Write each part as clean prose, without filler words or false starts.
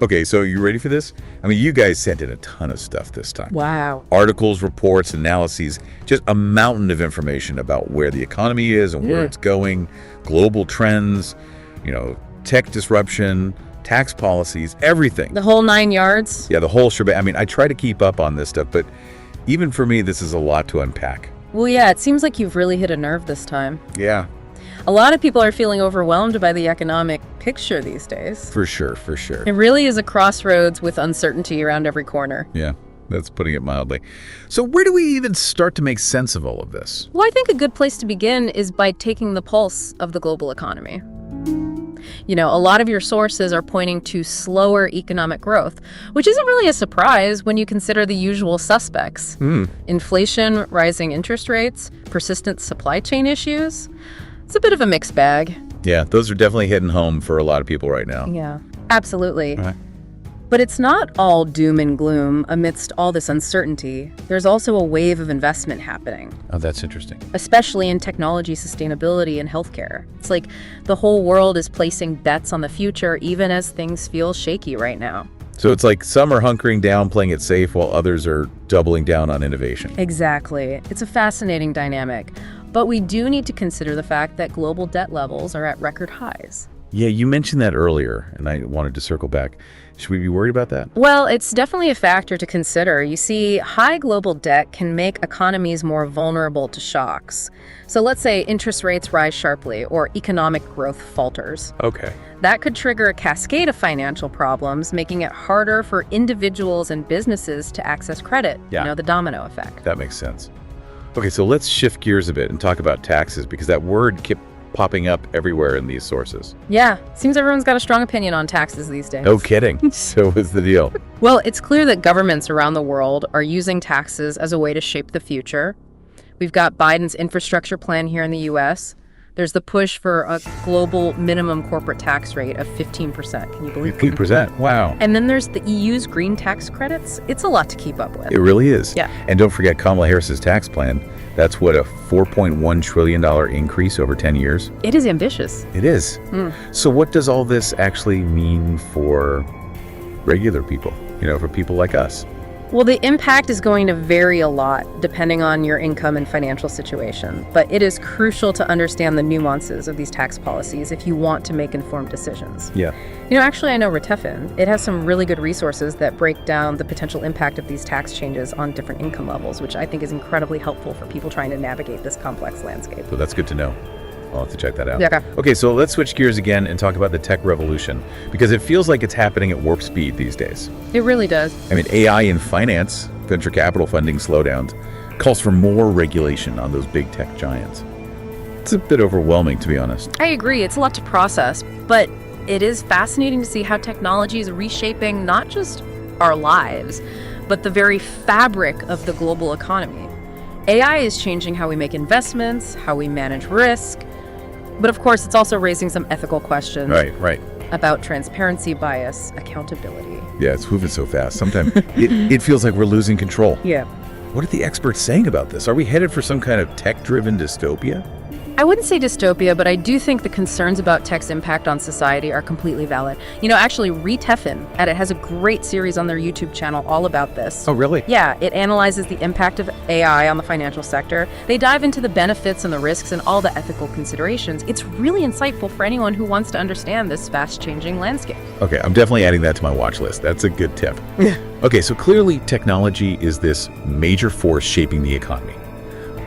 Okay, so you ready for this? I mean, you guys sent in a ton of stuff this time. Wow. Articles, reports, analyses, just a mountain of information about where the economy is and where it's going, global trends, tech disruption, tax policies, everything. The whole 9 yards? Yeah, the whole shebang. I mean, I try to keep up on this stuff, but even for me, this is a lot to unpack. Well, yeah, it seems like you've really hit a nerve this time. Yeah. A lot of people are feeling overwhelmed by the economic picture these days. For sure, for sure. It really is a crossroads with uncertainty around every corner. Yeah, that's putting it mildly. So where do we even start to make sense of all of this? Well, I think a good place to begin is by taking the pulse of the global economy. A lot of your sources are pointing to slower economic growth, which isn't really a surprise when you consider the usual suspects. Inflation, rising interest rates, persistent supply chain issues. It's a bit of a mixed bag. Yeah, those are definitely hitting home for a lot of people right now. Yeah, absolutely. Right. But it's not all doom and gloom amidst all this uncertainty. There's also a wave of investment happening. Oh, that's interesting. Especially in technology, sustainability, and healthcare. It's like the whole world is placing bets on the future, even as things feel shaky right now. So it's like some are hunkering down, playing it safe, while others are doubling down on innovation. Exactly. It's a fascinating dynamic. But we do need to consider the fact that global debt levels are at record highs. Yeah, you mentioned that earlier, and I wanted to circle back. Should we be worried about that? Well, it's definitely a factor to consider. You see, high global debt can make economies more vulnerable to shocks. So let's say interest rates rise sharply or economic growth falters. Okay. That could trigger a cascade of financial problems, making it harder for individuals and businesses to access credit. Yeah. The domino effect. That makes sense. Okay, so let's shift gears a bit and talk about taxes, because that word kept popping up everywhere in these sources. Yeah, seems everyone's got a strong opinion on taxes these days. No kidding. So what's the deal? Well, it's clear that governments around the world are using taxes as a way to shape the future. We've got Biden's infrastructure plan here in the U.S. There's the push for a global minimum corporate tax rate of 15%. Can you believe it? 15%? Wow. And then there's the EU's green tax credits. It's a lot to keep up with. It really is. Yeah. And don't forget Kamala Harris's tax plan. That's what, a $4.1 trillion increase over 10 years? It is ambitious. It is. So what does all this actually mean for regular people, for people like us? Well, the impact is going to vary a lot depending on your income and financial situation, but it is crucial to understand the nuances of these tax policies if you want to make informed decisions. Yeah. Actually, I know Retefin. It has some really good resources that break down the potential impact of these tax changes on different income levels, which I think is incredibly helpful for people trying to navigate this complex landscape. So that's good to know. I'll have to check that out. Yeah. Okay, so let's switch gears again and talk about the tech revolution, because it feels like it's happening at warp speed these days. It really does. I mean, AI in finance, venture capital funding slowdowns, calls for more regulation on those big tech giants. It's a bit overwhelming, to be honest. I agree. It's a lot to process, but it is fascinating to see how technology is reshaping not just our lives, but the very fabric of the global economy. AI is changing how we make investments, how we manage risk, but of course, it's also raising some ethical questions. Right. About transparency, bias, accountability. Yeah, it's moving so fast. Sometimes it feels like we're losing control. Yeah. What are the experts saying about this? Are we headed for some kind of tech-driven dystopia? I wouldn't say dystopia, but I do think the concerns about tech's impact on society are completely valid. Actually, Retefin has a great series on their YouTube channel all about this. Oh, really? Yeah, it analyzes the impact of AI on the financial sector. They dive into the benefits and the risks and all the ethical considerations. It's really insightful for anyone who wants to understand this fast-changing landscape. Okay, I'm definitely adding that to my watch list. That's a good tip. Okay, so clearly technology is this major force shaping the economy.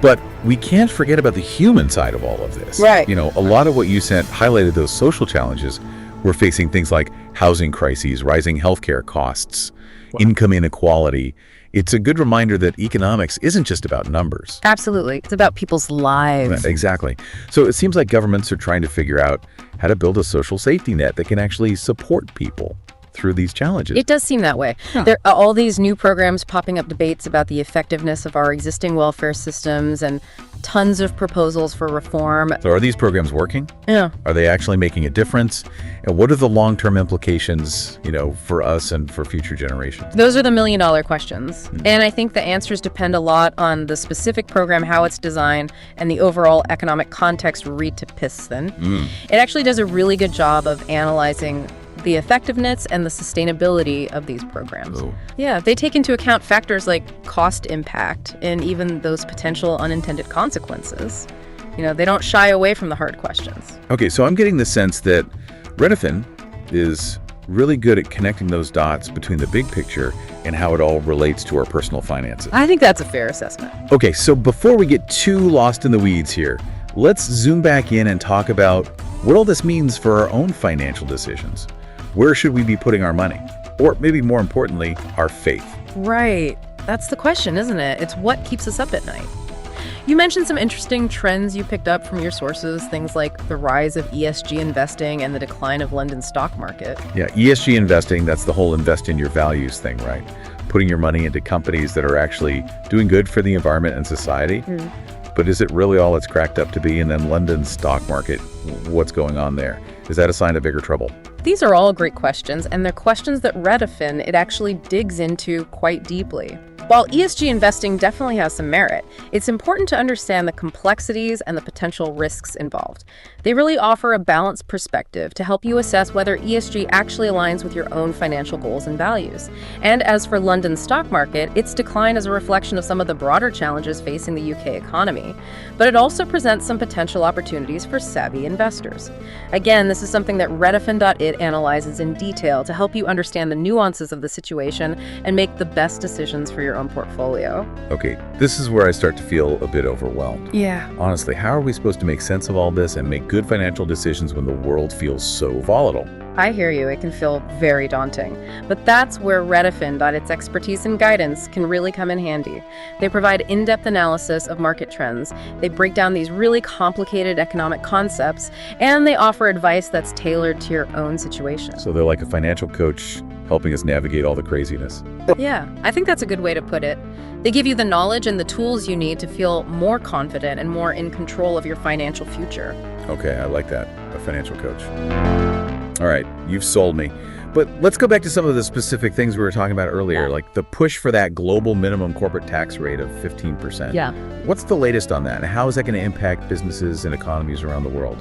But we can't forget about the human side of all of this. Right. A lot of what you sent highlighted those social challenges. We're facing things like housing crises, rising healthcare costs, income inequality. It's a good reminder that economics isn't just about numbers. Absolutely. It's about people's lives. Exactly. So it seems like governments are trying to figure out how to build a social safety net that can actually support people through these challenges. It does seem that way. There are all these new programs popping up, debates about the effectiveness of our existing welfare systems, and tons of proposals for reform. So are these programs working? Yeah. Are they actually making a difference? And what are the long-term implications, for us and for future generations? Those are the million-dollar questions. And I think the answers depend a lot on the specific program, how it's designed, and the overall economic context. Retefin. It actually does a really good job of analyzing the effectiveness and the sustainability of these programs. Oh. Yeah, they take into account factors like cost impact and even those potential unintended consequences. They don't shy away from the hard questions. Okay, so I'm getting the sense that Redfin is really good at connecting those dots between the big picture and how it all relates to our personal finances. I think that's a fair assessment. Okay, so before we get too lost in the weeds here, let's zoom back in and talk about what all this means for our own financial decisions. Where should we be putting our money? Or maybe more importantly, our faith. Right. That's the question, isn't it? It's what keeps us up at night. You mentioned some interesting trends you picked up from your sources, things like the rise of ESG investing and the decline of London's stock market. Yeah, ESG investing, that's the whole invest in your values thing, right? Putting your money into companies that are actually doing good for the environment and society. But is it really all it's cracked up to be? And then London's stock market, what's going on there? Is that a sign of bigger trouble? These are all great questions, and they're questions that Redfin, it actually digs into quite deeply. While ESG investing definitely has some merit, it's important to understand the complexities and the potential risks involved. They really offer a balanced perspective to help you assess whether ESG actually aligns with your own financial goals and values. And as for London's stock market, its decline is a reflection of some of the broader challenges facing the UK economy, but it also presents some potential opportunities for savvy investors. Again, this is something that Redfin.it analyzes in detail to help you understand the nuances of the situation and make the best decisions for your own portfolio. Okay, this is where I start to feel a bit overwhelmed. Yeah. Honestly, how are we supposed to make sense of all this and make good financial decisions when the world feels so volatile? I hear you. It can feel very daunting. But that's where Redfin.its expertise and guidance can really come in handy. They provide in-depth analysis of market trends. They break down these really complicated economic concepts, and they offer advice that's tailored to your own situation. So they're like a financial coach helping us navigate all the craziness. Yeah, I think that's a good way to put it. They give you the knowledge and the tools you need to feel more confident and more in control of your financial future. Okay, I like that. A financial coach. All right, you've sold me. But let's go back to some of the specific things we were talking about earlier, like the push for that global minimum corporate tax rate of 15%. Yeah. What's the latest on that, and how is that going to impact businesses and economies around the world?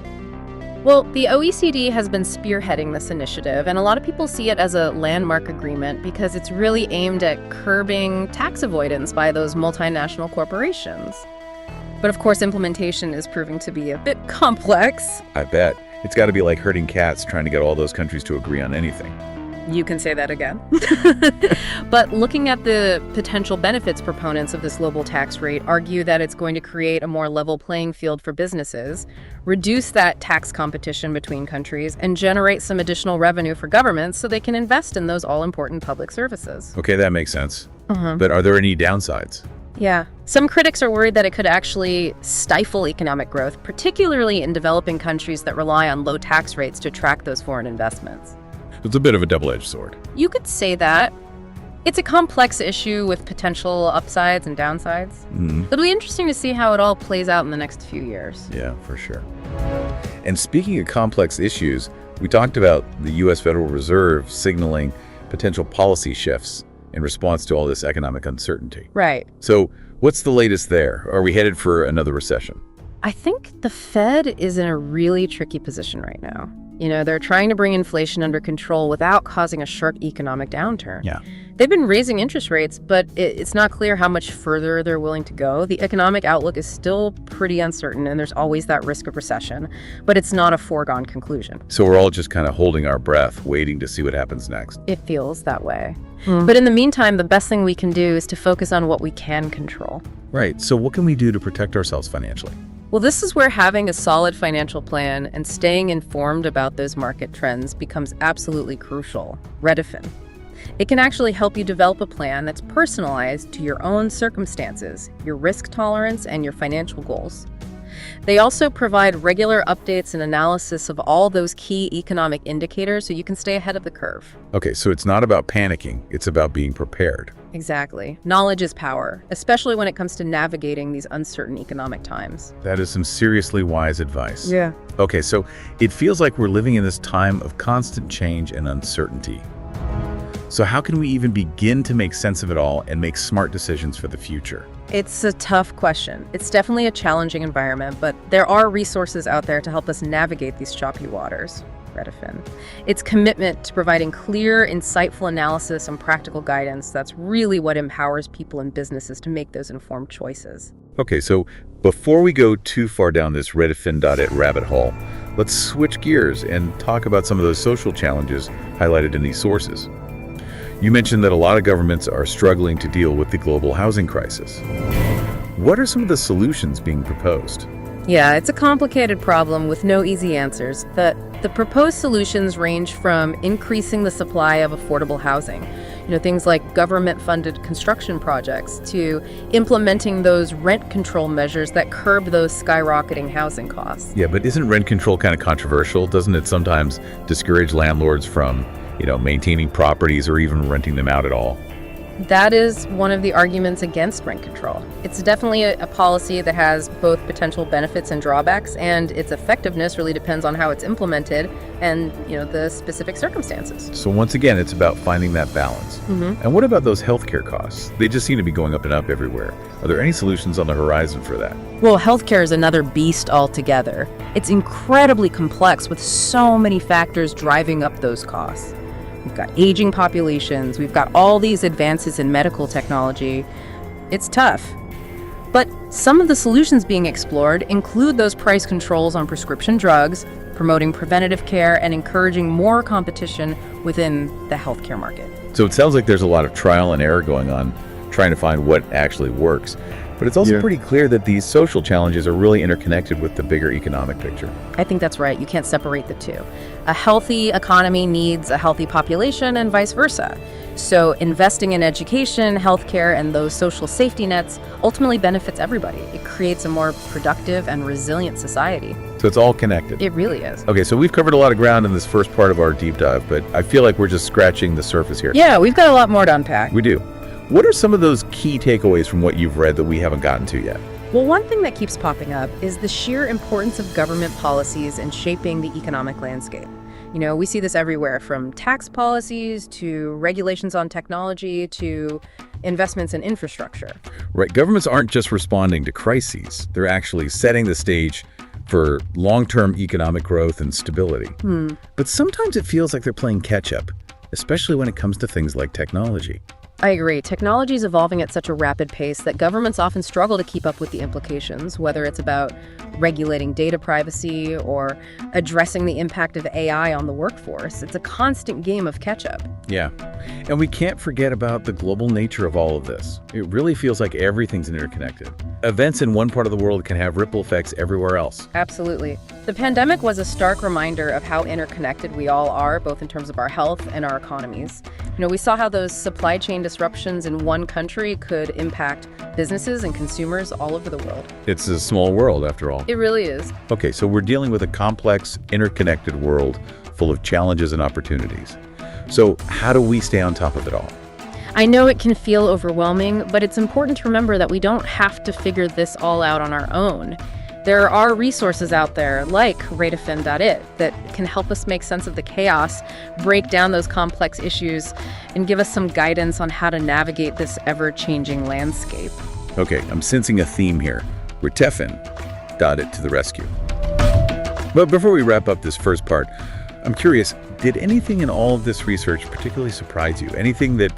Well, the OECD has been spearheading this initiative, and a lot of people see it as a landmark agreement because it's really aimed at curbing tax avoidance by those multinational corporations. But of course, implementation is proving to be a bit complex. I bet. It's got to be like herding cats trying to get all those countries to agree on anything. You can say that again. But looking at the potential benefits, proponents of this global tax rate argue that it's going to create a more level playing field for businesses, reduce that tax competition between countries, and generate some additional revenue for governments so they can invest in those all-important public services. Okay, that makes sense. But are there any downsides? Yeah. Some critics are worried that it could actually stifle economic growth, particularly in developing countries that rely on low tax rates to attract those foreign investments. It's a bit of a double-edged sword. You could say that. It's a complex issue with potential upsides and downsides. It'll be interesting to see how it all plays out in the next few years. Yeah, for sure. And speaking of complex issues, we talked about the U.S. Federal Reserve signaling potential policy shifts in response to all this economic uncertainty. Right. So what's the latest there? Are we headed for another recession? I think the Fed is in a really tricky position right now. They're trying to bring inflation under control without causing a sharp economic downturn. Yeah. They've been raising interest rates, but it's not clear how much further they're willing to go. The economic outlook is still pretty uncertain, and there's always that risk of recession, but it's not a foregone conclusion. So we're all just kind of holding our breath, waiting to see what happens next. It feels that way. But in the meantime, the best thing we can do is to focus on what we can control. Right. So what can we do to protect ourselves financially? Well, this is where having a solid financial plan and staying informed about those market trends becomes absolutely crucial. Redfin. It can actually help you develop a plan that's personalized to your own circumstances, your risk tolerance, and your financial goals. They also provide regular updates and analysis of all those key economic indicators so you can stay ahead of the curve. Okay, so it's not about panicking, it's about being prepared. Exactly. Knowledge is power, especially when it comes to navigating these uncertain economic times. That is some seriously wise advice. Yeah. Okay, so it feels like we're living in this time of constant change and uncertainty. So how can we even begin to make sense of it all and make smart decisions for the future? It's a tough question. It's definitely a challenging environment, but there are resources out there to help us navigate these choppy waters. Redfin. Its commitment to providing clear, insightful analysis and practical guidance, that's really what empowers people and businesses to make those informed choices. Okay, so before we go too far down this Redfin.it rabbit hole, let's switch gears and talk about some of those social challenges highlighted in these sources. You mentioned that a lot of governments are struggling to deal with the global housing crisis. What are some of the solutions being proposed? Yeah, it's a complicated problem with no easy answers. The proposed solutions range from increasing the supply of affordable housing, things like government-funded construction projects, to implementing those rent control measures that curb those skyrocketing housing costs. Yeah, but isn't rent control kind of controversial? Doesn't it sometimes discourage landlords from, maintaining properties or even renting them out at all? That is one of the arguments against rent control. It's definitely a policy that has both potential benefits and drawbacks, and its effectiveness really depends on how it's implemented and, the specific circumstances. So once again, it's about finding that balance. And what about those healthcare costs? They just seem to be going up and up everywhere. Are there any solutions on the horizon for that? Well, healthcare is another beast altogether. It's incredibly complex with so many factors driving up those costs. We've got aging populations, we've got all these advances in medical technology. It's tough. But some of the solutions being explored include those price controls on prescription drugs, promoting preventative care, and encouraging more competition within the healthcare market. So it sounds like there's a lot of trial and error going on, trying to find what actually works. But it's also pretty clear that these social challenges are really interconnected with the bigger economic picture. I think that's right. You can't separate the two. A healthy economy needs a healthy population and vice versa. So investing in education, healthcare, and those social safety nets ultimately benefits everybody. It creates a more productive and resilient society. So it's all connected. It really is. Okay, so we've covered a lot of ground in this first part of our deep dive, but I feel like we're just scratching the surface here. Yeah, we've got a lot more to unpack. We do. What are some of those key takeaways from what you've read that we haven't gotten to yet? Well, one thing that keeps popping up is the sheer importance of government policies in shaping the economic landscape. We see this everywhere, from tax policies to regulations on technology to investments in infrastructure. Right. Governments aren't just responding to crises. They're actually setting the stage for long-term economic growth and stability. But sometimes it feels like they're playing catch-up, especially when it comes to things like technology. I agree. Technology is evolving at such a rapid pace that governments often struggle to keep up with the implications, whether it's about regulating data privacy or addressing the impact of AI on the workforce. It's a constant game of catch-up. Yeah. And we can't forget about the global nature of all of this. It really feels like everything's interconnected. Events in one part of the world can have ripple effects everywhere else. Absolutely. The pandemic was a stark reminder of how interconnected we all are, both in terms of our health and our economies. We saw how those supply chain disruptions in one country could impact businesses and consumers all over the world. It's a small world, after all. It really is. Okay, so we're dealing with a complex, interconnected world full of challenges and opportunities. So how do we stay on top of it all? I know it can feel overwhelming, but it's important to remember that we don't have to figure this all out on our own. There are resources out there like Redfin.it that can help us make sense of the chaos, break down those complex issues, and give us some guidance on how to navigate this ever-changing landscape. Okay, I'm sensing a theme here. Redfin.it to the rescue. But before we wrap up this first part, I'm curious, did anything in all of this research particularly surprise you? Anything that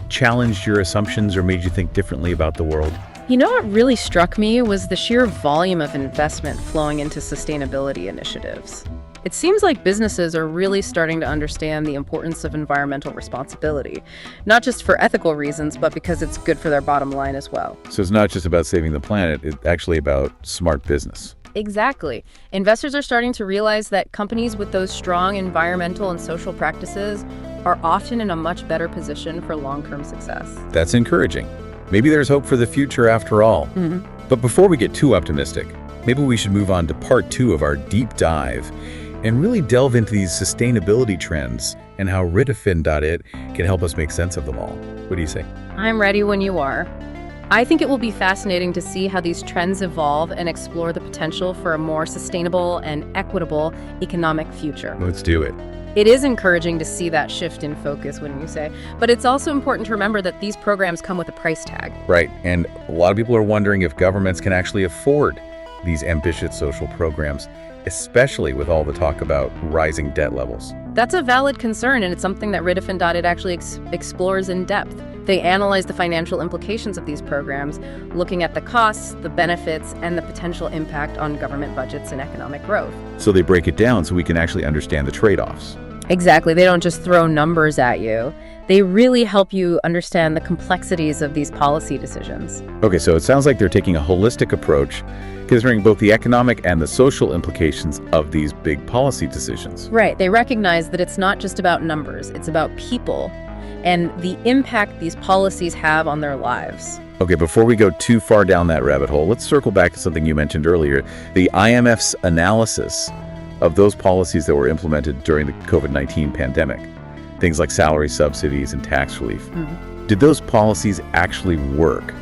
challenged your assumptions or made you think differently about the world? What really struck me was the sheer volume of investment flowing into sustainability initiatives. It seems like businesses are really starting to understand the importance of environmental responsibility, not just for ethical reasons, but because it's good for their bottom line as well. So it's not just about saving the planet, it's actually about smart business. Exactly. Investors are starting to realize that companies with those strong environmental and social practices are often in a much better position for long-term success. That's encouraging. Maybe there's hope for the future after all. But before we get too optimistic, maybe we should move on to part 2 of our deep dive and really delve into these sustainability trends and how Redfin.it can help us make sense of them all. What do you say? I'm ready when you are. I think it will be fascinating to see how these trends evolve and explore the potential for a more sustainable and equitable economic future. Let's do it. It is encouraging to see that shift in focus, wouldn't you say? But it's also important to remember that these programs come with a price tag. Right, and a lot of people are wondering if governments can actually afford these ambitious social programs especially with all the talk about rising debt levels. That's a valid concern, and it's something that Riddefin.it actually explores in depth. They analyze the financial implications of these programs, looking at the costs, the benefits, and the potential impact on government budgets and economic growth. So they break it down so we can actually understand the trade-offs. Exactly. They don't just throw numbers at you. They really help you understand the complexities of these policy decisions. Okay, so it sounds like they're taking a holistic approach, considering both the economic and the social implications of these big policy decisions. Right. They recognize that it's not just about numbers, it's about people and the impact these policies have on their lives. Okay, before we go too far down that rabbit hole, let's circle back to something you mentioned earlier, the IMF's analysis of those policies that were implemented during the COVID-19 pandemic, things like salary subsidies and tax relief. Did those policies actually work?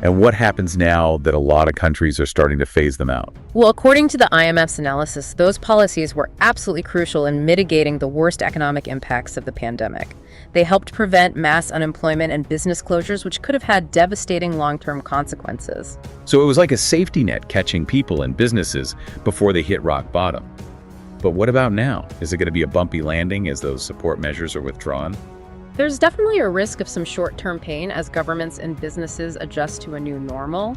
And what happens now that a lot of countries are starting to phase them out? Well, according to the IMF's analysis, those policies were absolutely crucial in mitigating the worst economic impacts of the pandemic. They helped prevent mass unemployment and business closures, which could have had devastating long-term consequences. So it was like a safety net catching people and businesses before they hit rock bottom. But what about now? Is it going to be a bumpy landing as those support measures are withdrawn? There's definitely a risk of some short-term pain as governments and businesses adjust to a new normal.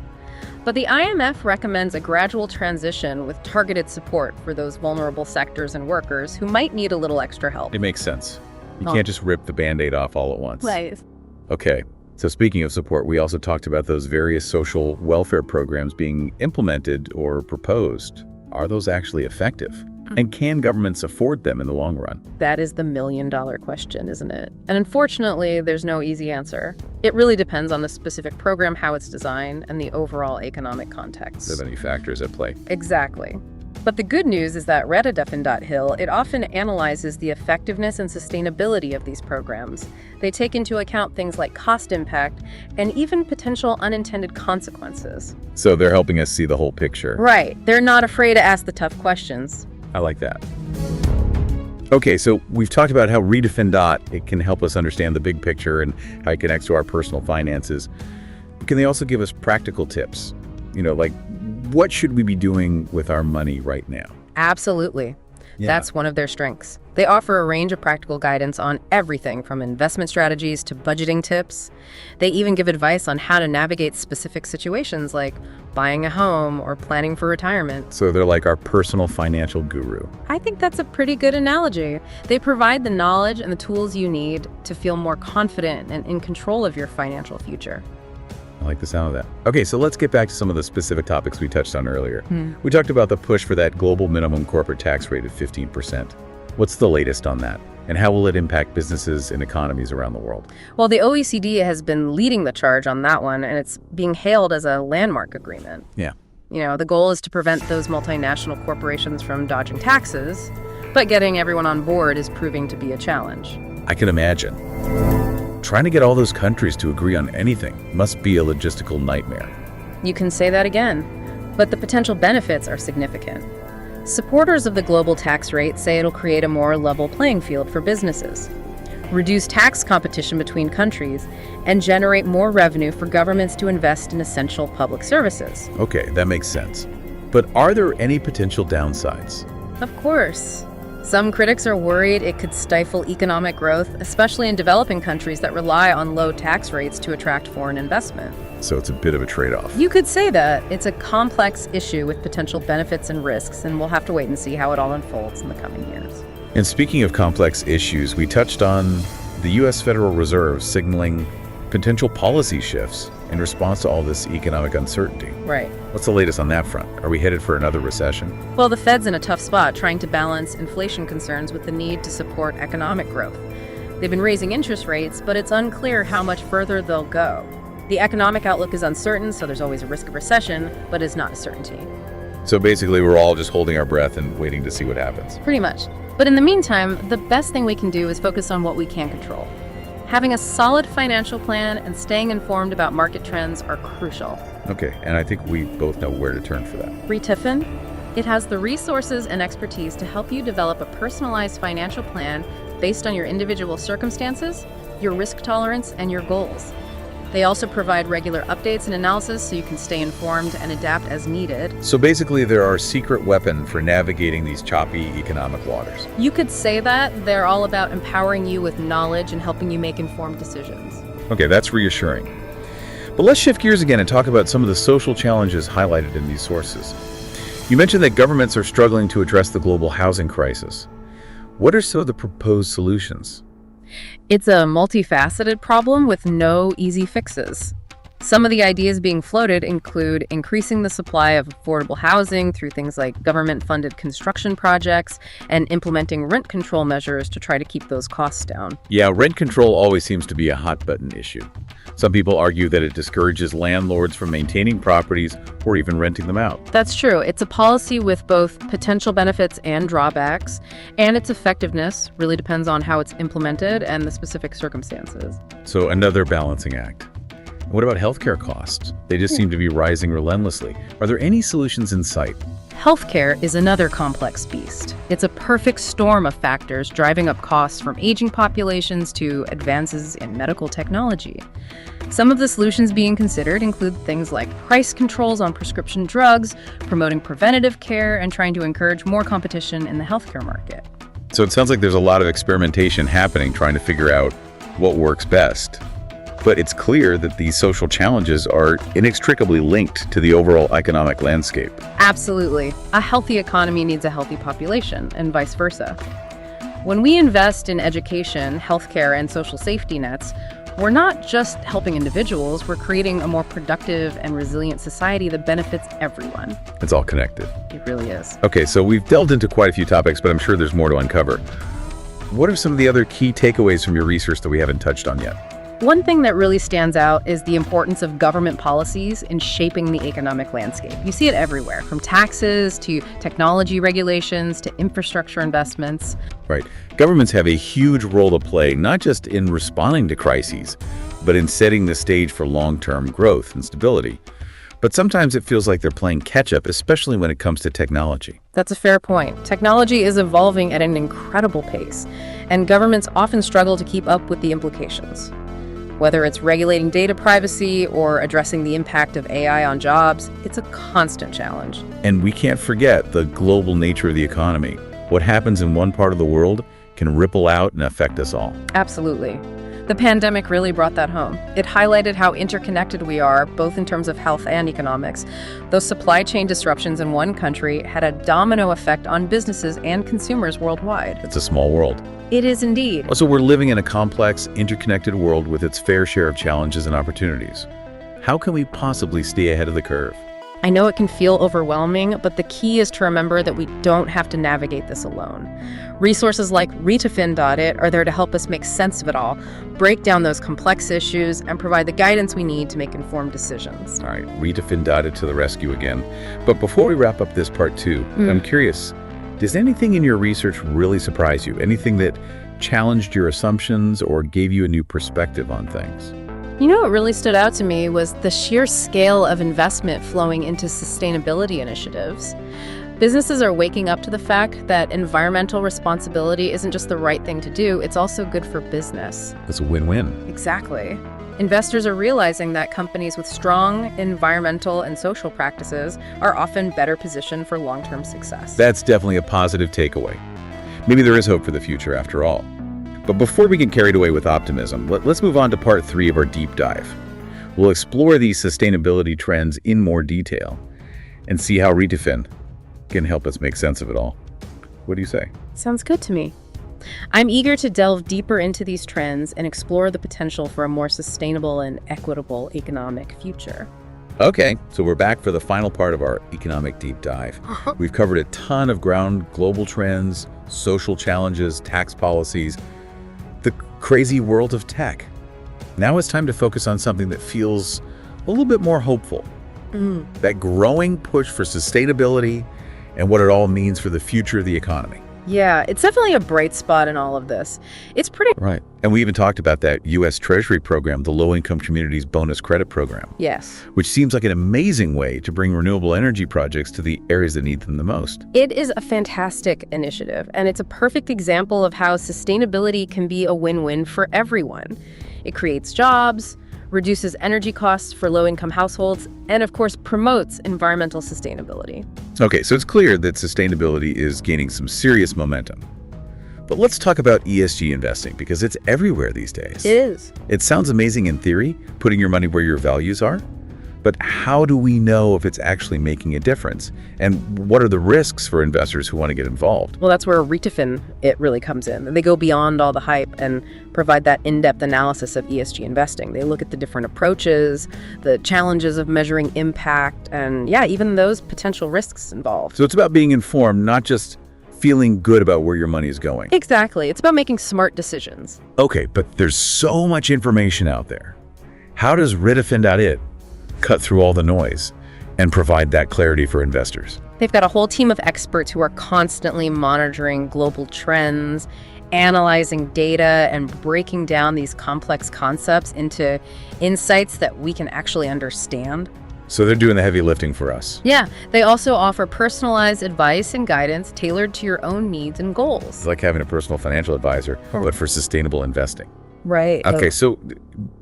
But the IMF recommends a gradual transition with targeted support for those vulnerable sectors and workers who might need a little extra help. It makes sense. You can't just rip the Band-Aid off all at once. Right. Okay, so speaking of support, we also talked about those various social welfare programs being implemented or proposed. Are those actually effective? And can governments afford them in the long run? That is the million-dollar question, isn't it? And unfortunately, there's no easy answer. It really depends on the specific program, how it's designed, and the overall economic context. There are many factors at play. Exactly. But the good news is that Riddefin.Hill, it often analyzes the effectiveness and sustainability of these programs. They take into account things like cost impact and even potential unintended consequences. So they're helping us see the whole picture. Right. They're not afraid to ask the tough questions. I like that. Okay, so we've talked about how Redefin. It can help us understand the big picture and how it connects to our personal finances. Can they also give us practical tips? Like what should we be doing with our money right now? Absolutely. Yeah. That's one of their strengths. They offer a range of practical guidance on everything from investment strategies to budgeting tips. They even give advice on how to navigate specific situations like buying a home or planning for retirement. So they're like our personal financial guru. I think that's a pretty good analogy. They provide the knowledge and the tools you need to feel more confident and in control of your financial future. I like the sound of that. Okay, so let's get back to some of the specific topics we touched on earlier. We talked about the push for that global minimum corporate tax rate of 15%. What's the latest on that? And how will it impact businesses and economies around the world? Well, the OECD has been leading the charge on that one, and it's being hailed as a landmark agreement. Yeah. The goal is to prevent those multinational corporations from dodging taxes, but getting everyone on board is proving to be a challenge. I can imagine. Trying to get all those countries to agree on anything must be a logistical nightmare. You can say that again, but the potential benefits are significant. Supporters of the global tax rate say it'll create a more level playing field for businesses, reduce tax competition between countries, and generate more revenue for governments to invest in essential public services. Okay, that makes sense. But are there any potential downsides? Of course. Some critics are worried it could stifle economic growth, especially in developing countries that rely on low tax rates to attract foreign investment. So it's a bit of a trade-off. You could say that. It's a complex issue with potential benefits and risks, and we'll have to wait and see how it all unfolds in the coming years. And speaking of complex issues, we touched on the U.S. Federal Reserve signaling potential policy shifts in response to all this economic uncertainty. Right. What's the latest on that front? Are we headed for another recession? Well, the Fed's in a tough spot trying to balance inflation concerns with the need to support economic growth. They've been raising interest rates, but it's unclear how much further they'll go. The economic outlook is uncertain, so there's always a risk of recession, but it's not a certainty. So basically, we're all just holding our breath and waiting to see what happens. Pretty much. But in the meantime, the best thing we can do is focus on what we can control. Having a solid financial plan and staying informed about market trends are crucial. Okay, and I think we both know where to turn for that. Redefin. It has the resources and expertise to help you develop a personalized financial plan based on your individual circumstances, your risk tolerance, and your goals. They also provide regular updates and analysis so you can stay informed and adapt as needed. So basically, they're our secret weapon for navigating these choppy economic waters. You could say that. They're all about empowering you with knowledge and helping you make informed decisions. Okay, that's reassuring. But let's shift gears again and talk about some of the social challenges highlighted in these sources. You mentioned that governments are struggling to address the global housing crisis. What are some of the proposed solutions? It's a multifaceted problem with no easy fixes. Some of the ideas being floated include increasing the supply of affordable housing through things like government-funded construction projects and implementing rent control measures to try to keep those costs down. Yeah, rent control always seems to be a hot-button issue. Some people argue that it discourages landlords from maintaining properties or even renting them out. That's true. It's a policy with both potential benefits and drawbacks, and its effectiveness really depends on how it's implemented and the specific circumstances. So another balancing act. What about healthcare costs? They just seem to be rising relentlessly. Are there any solutions in sight? Healthcare is another complex beast. It's a perfect storm of factors driving up costs from aging populations to advances in medical technology. Some of the solutions being considered include things like price controls on prescription drugs, promoting preventative care, and trying to encourage more competition in the healthcare market. So it sounds like there's a lot of experimentation happening trying to figure out what works best. But it's clear that these social challenges are inextricably linked to the overall economic landscape. Absolutely. A healthy economy needs a healthy population, and vice versa. When we invest in education, healthcare, and social safety nets, we're not just helping individuals, we're creating a more productive and resilient society that benefits everyone. It's all connected. It really is. Okay, so we've delved into quite a few topics, but I'm sure there's more to uncover. What are some of the other key takeaways from your research that we haven't touched on yet? One thing that really stands out is the importance of government policies in shaping the economic landscape. You see it everywhere, from taxes to technology regulations to infrastructure investments. Right. Governments have a huge role to play, not just in responding to crises, but in setting the stage for long-term growth and stability. But sometimes it feels like they're playing catch-up, especially when it comes to technology. That's a fair point. Technology is evolving at an incredible pace, and governments often struggle to keep up with the implications. Whether it's regulating data privacy or addressing the impact of AI on jobs, it's a constant challenge. And we can't forget the global nature of the economy. What happens in one part of the world can ripple out and affect us all. Absolutely. The pandemic really brought that home. It highlighted how interconnected we are, both in terms of health and economics. Those supply chain disruptions in one country had a domino effect on businesses and consumers worldwide. It's a small world. It is indeed. Also, we're living in a complex, interconnected world with its fair share of challenges and opportunities. How can we possibly stay ahead of the curve? I know it can feel overwhelming, but the key is to remember that we don't have to navigate this alone. Resources like RETAFIN.it are there to help us make sense of it all, break down those complex issues, and provide the guidance we need to make informed decisions. All right, RETAFIN.it to the rescue again. But before we wrap up this part two, I'm curious, does anything in your research really surprise you? Anything that challenged your assumptions or gave you a new perspective on things? You know what really stood out to me was the sheer scale of investment flowing into sustainability initiatives. Businesses are waking up to the fact that environmental responsibility isn't just the right thing to do, it's also good for business. It's a win-win. Exactly. Investors are realizing that companies with strong environmental and social practices are often better positioned for long-term success. That's definitely a positive takeaway. Maybe there is hope for the future after all. But before we get carried away with optimism, let's move on to part 3 of our deep dive. We'll explore these sustainability trends in more detail and see how RETAFIN can help us make sense of it all. What do you say? Sounds good to me. I'm eager to delve deeper into these trends and explore the potential for a more sustainable and equitable economic future. Okay, so we're back for the final part of our economic deep dive. We've covered a ton of ground: global trends, social challenges, tax policies, the crazy world of tech. Now it's time to focus on something that feels a little bit more hopeful. That growing push for sustainability and what it all means for the future of the economy. Yeah, it's definitely a bright spot in all of this. It's pretty... Right. And we even talked about that U.S. Treasury program, the Low-Income Communities Bonus Credit Program. Yes. Which seems like an amazing way to bring renewable energy projects to the areas that need them the most. It is a fantastic initiative, and it's a perfect example of how sustainability can be a win-win for everyone. It creates jobs, reduces energy costs for low-income households, and of course promotes environmental sustainability. Okay, so it's clear that sustainability is gaining some serious momentum. But let's talk about ESG investing, because it's everywhere these days. It is. It sounds amazing in theory, putting your money where your values are. But how do we know if it's actually making a difference? And what are the risks for investors who want to get involved? Well, that's where Retafin really comes in. They go beyond all the hype and provide that in-depth analysis of ESG investing. They look at the different approaches, the challenges of measuring impact, and even those potential risks involved. So it's about being informed, not just feeling good about where your money is going. Exactly. It's about making smart decisions. Okay, but there's so much information out there. How does Retafin.it cut through all the noise and provide that clarity for investors? They've got a whole team of experts who are constantly monitoring global trends, analyzing data, and breaking down these complex concepts into insights that we can actually understand. So they're doing the heavy lifting for us. Yeah, they also offer personalized advice and guidance tailored to your own needs and goals. It's like having a personal financial advisor, but for sustainable investing. Right. Okay, so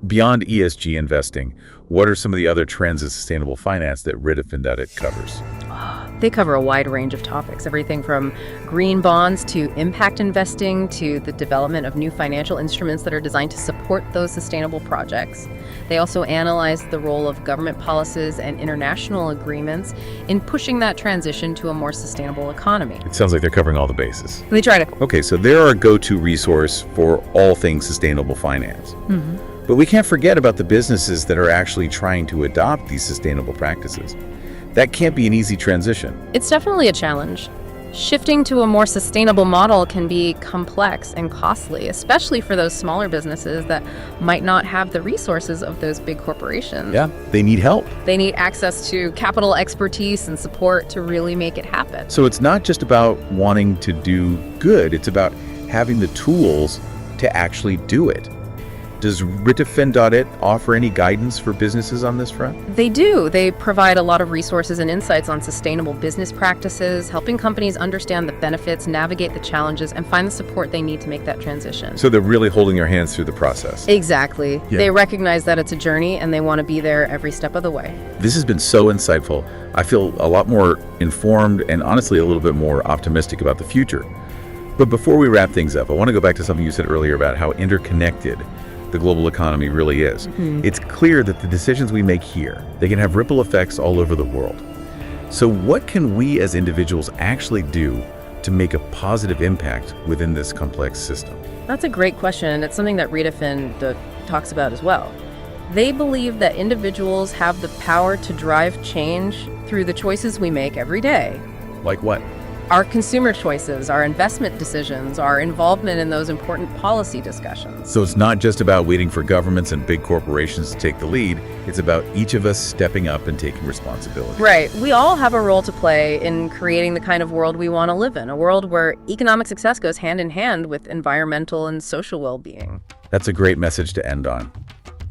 beyond ESG investing, what are some of the other trends in sustainable finance that Retafin.it covers? They cover a wide range of topics, everything from green bonds to impact investing to the development of new financial instruments that are designed to support those sustainable projects. They also analyze the role of government policies and international agreements in pushing that transition to a more sustainable economy. It sounds like they're covering all the bases. They try to. Okay, so they're our go-to resource for all things sustainable finance. But we can't forget about the businesses that are actually trying to adopt these sustainable practices. That can't be an easy transition. It's definitely a challenge. Shifting to a more sustainable model can be complex and costly, especially for those smaller businesses that might not have the resources of those big corporations. Yeah, they need help. They need access to capital expertise and support to really make it happen. So it's not just about wanting to do good, it's about having the tools to actually do it. Does Retafin.it offer any guidance for businesses on this front? They do. They provide a lot of resources and insights on sustainable business practices, helping companies understand the benefits, navigate the challenges, and find the support they need to make that transition. So they're really holding your hands through the process. Exactly. Yeah. They recognize that it's a journey and they want to be there every step of the way. This has been so insightful. I feel a lot more informed and honestly a little bit more optimistic about the future. But before we wrap things up, I want to go back to something you said earlier about how interconnected the global economy really is. It's clear that the decisions we make here, they can have ripple effects all over the world. So what can we as individuals actually do to make a positive impact within this complex system? That's a great question. It's something that Retafin talks about as well. They believe that individuals have the power to drive change through the choices we make every day. Like what? Our consumer choices, our investment decisions, our involvement in those important policy discussions. So it's not just about waiting for governments and big corporations to take the lead. It's about each of us stepping up and taking responsibility. Right. We all have a role to play in creating the kind of world we want to live in, a world where economic success goes hand in hand with environmental and social well-being. That's a great message to end on.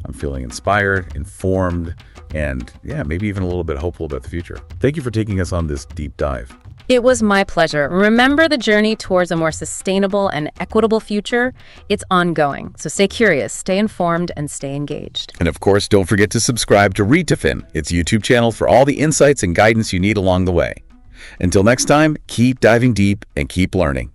I'm feeling inspired, informed, and maybe even a little bit hopeful about the future. Thank you for taking us on this deep dive. It was my pleasure. Remember, the journey towards a more sustainable and equitable future, it's ongoing. So stay curious, stay informed, and stay engaged. And of course, don't forget to subscribe to Retafin, its YouTube channel, for all the insights and guidance you need along the way. Until next time, keep diving deep and keep learning.